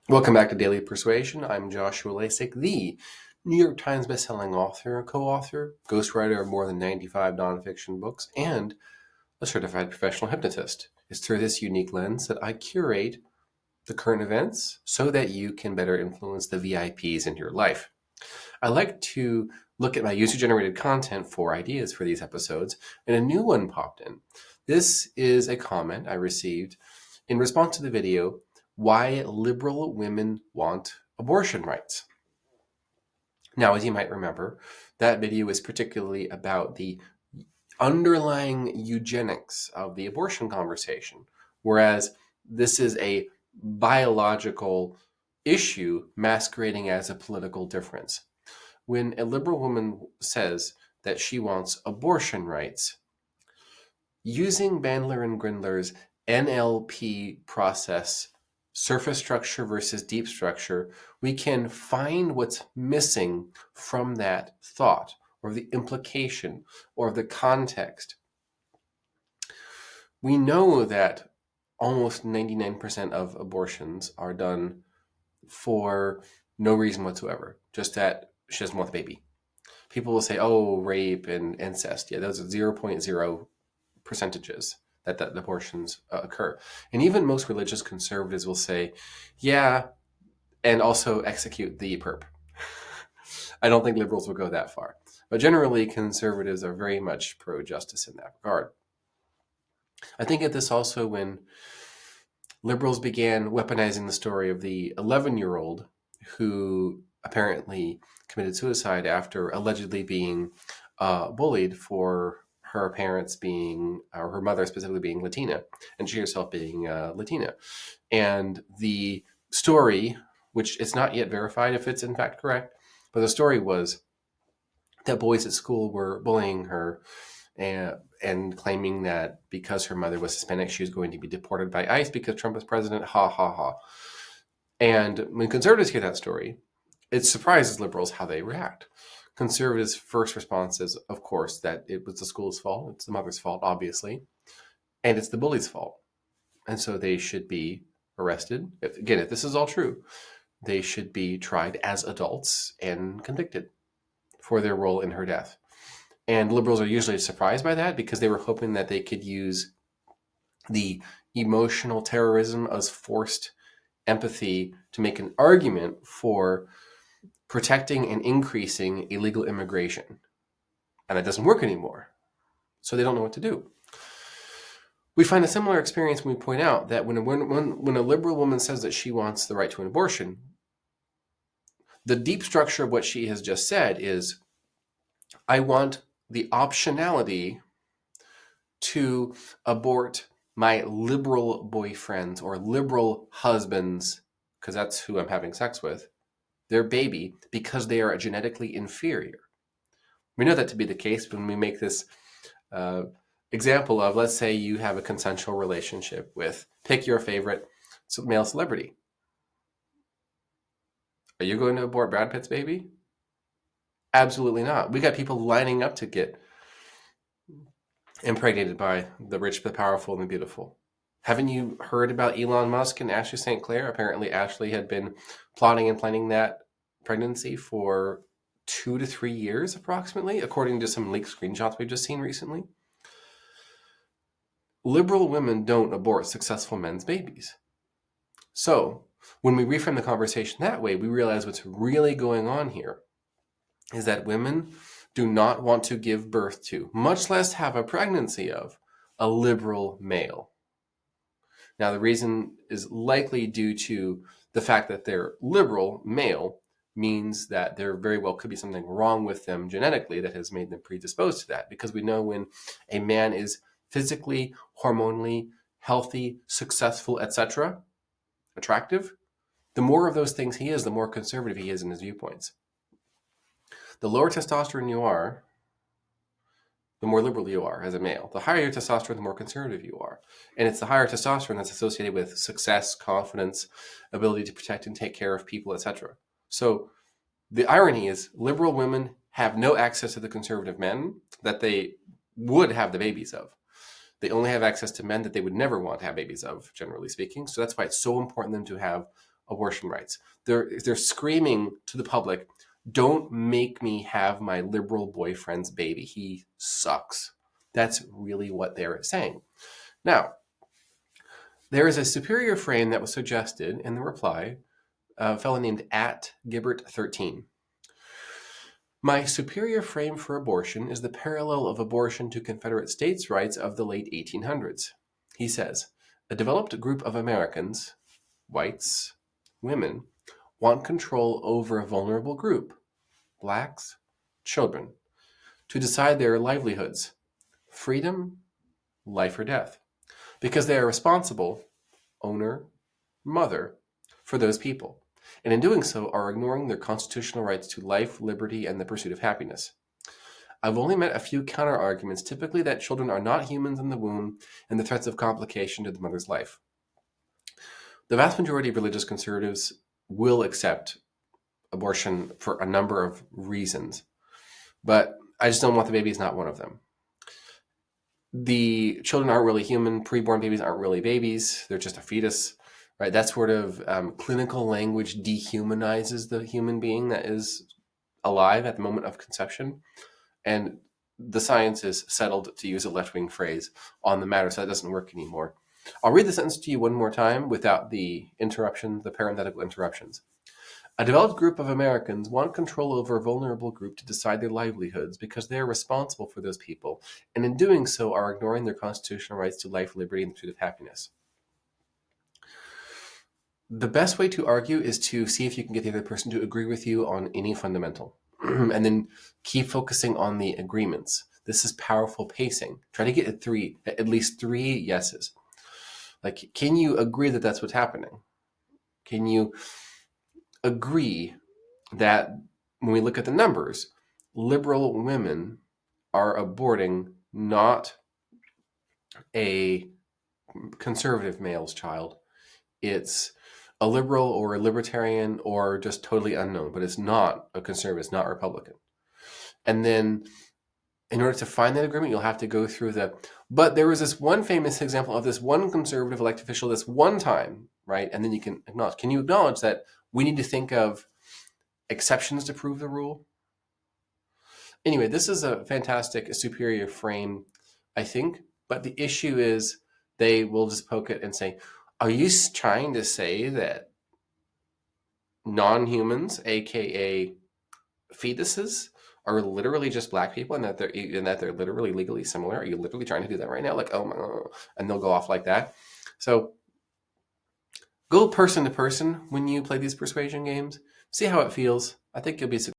Welcome back to Daily Persuasion. I'm Joshua Lisec, the New York Times bestselling author, co-author, ghostwriter of more than 95 nonfiction books, and a certified professional hypnotist. It's through this unique lens that I curate the current events so that you can better influence the VIPs in your life. I like to look at my user-generated content for ideas for these episodes, and a new one popped in. This is a comment I received in response to the video, Why Liberal Women Want Abortion Rights. Now, as you might remember, that video is particularly about the underlying eugenics of the abortion conversation, whereas this is a biological issue masquerading as a political difference. When a liberal woman says that she wants abortion rights, using Bandler and Grindler's NLP process, surface structure versus deep structure, we can find what's missing from that thought or the implication or the context. We know that almost 99% of abortions are done for no reason whatsoever, just that she doesn't want the baby. People will say, oh, rape and incest. Yeah, those are 0.0 percentages that abortions occur. And even most religious conservatives will say, yeah, and also execute the perp. I don't think liberals will go that far. But generally, conservatives are very much pro-justice in that regard. I think at this also when liberals began weaponizing the story of the 11-year-old who apparently committed suicide after allegedly being bullied for her parents being, or her mother specifically being Latina, and she herself being Latina. And the story, which it's not yet verified if it's in fact correct, but the story was that boys at school were bullying her and claiming that because her mother was Hispanic, she was going to be deported by ICE because Trump is president. Ha ha ha. And when conservatives hear that story, it surprises liberals how they react. Conservatives' first response is, of course, that it was the school's fault. It's the mother's fault, obviously. And it's the bully's fault. And so they should be arrested. If this is all true, they should be tried as adults and convicted for their role in her death. And liberals are usually surprised by that because they were hoping that they could use the emotional terrorism as forced empathy to make an argument for protecting and increasing illegal immigration. And that doesn't work anymore. So they don't know what to do. We find a similar experience when we point out that when a liberal woman says that she wants the right to an abortion, the deep structure of what she has just said is, I want the optionality to abort my liberal boyfriends or liberal husbands, because that's who I'm having sex with, their baby, because they are genetically inferior. We know that to be the case when we make this example of, let's say you have a consensual relationship with, pick your favorite male celebrity. Are you going to abort Brad Pitt's baby? Absolutely not. We got people lining up to get impregnated by the rich, the powerful, and the beautiful. Haven't you heard about Elon Musk and Ashley St. Clair? Apparently, Ashley had been plotting and planning that pregnancy for 2 to 3 years, approximately, according to some leaked screenshots we've just seen recently. Liberal women don't abort successful men's babies. So, when we reframe the conversation that way, we realize what's really going on here is that women do not want to give birth to, much less have a pregnancy of, a liberal male. Now, the reason is likely due to the fact that they're liberal male means that there very well could be something wrong with them genetically that has made them predisposed to that. Because we know when a man is physically, hormonally, healthy, successful, etc., attractive, the more of those things he is, the more conservative he is in his viewpoints. The lower testosterone you are, the more liberal you are as a male. The higher your testosterone, the more conservative you are. And it's the higher testosterone that's associated with success, confidence, ability to protect and take care of people, etc. So the irony is liberal women have no access to the conservative men that they would have the babies of. They only have access to men that they would never want to have babies of, generally speaking. So that's why it's so important for them to have abortion rights. They're screaming to the public, don't make me have my liberal boyfriend's baby. He sucks. That's really what they're saying. Now, there is a superior frame that was suggested in the reply, a fellow named @Gibbert13. My superior frame for abortion is the parallel of abortion to Confederate states' rights of the late 1800s. He says, a developed group of Americans, whites, women, want control over a vulnerable group, blacks, children, to decide their livelihoods, freedom, life or death, because they are responsible, owner, mother, for those people, and in doing so are ignoring their constitutional rights to life, liberty, and the pursuit of happiness. I've only met a few counter-arguments, typically that children are not humans in the womb and the threats of complication to the mother's life. The vast majority of religious conservatives will accept abortion for a number of reasons, but I just don't want the baby is not one of them. The children aren't really human. Preborn babies aren't really babies. They're just a fetus, right? That sort of clinical language dehumanizes the human being that is alive at the moment of conception. And the science is settled, to use a left-wing phrase, on the matter, so that doesn't work anymore. I'll read the sentence to you one more time without the interruption, the parenthetical interruptions. A developed group of Americans want control over a vulnerable group to decide their livelihoods because they are responsible for those people, and in doing so are ignoring their constitutional rights to life, liberty, and the pursuit of happiness. The best way to argue is to see if you can get the other person to agree with you on any fundamental, and then keep focusing on the agreements. This is powerful pacing. Try to get at least three yeses. Like, can you agree that that's what's happening? Can you agree that when we look at the numbers, liberal women are aborting not a conservative male's child. It's a liberal or a libertarian or just totally unknown, but it's not a conservative, it's not Republican. And then in order to find that agreement, you'll have to go through but there was this one famous example of this one conservative elected official this one time, right? And then you can acknowledge that we need to think of exceptions to prove the rule? Anyway, this is a fantastic superior frame, I think. But the issue is they will just poke it and say, are you trying to say that non-humans, aka fetuses, are literally just black people and that they're literally legally similar? Are you literally trying to do that right now? Like, oh my, and they'll go off like that. So go person to person when you play these persuasion games. See how it feels. I think you'll be successful.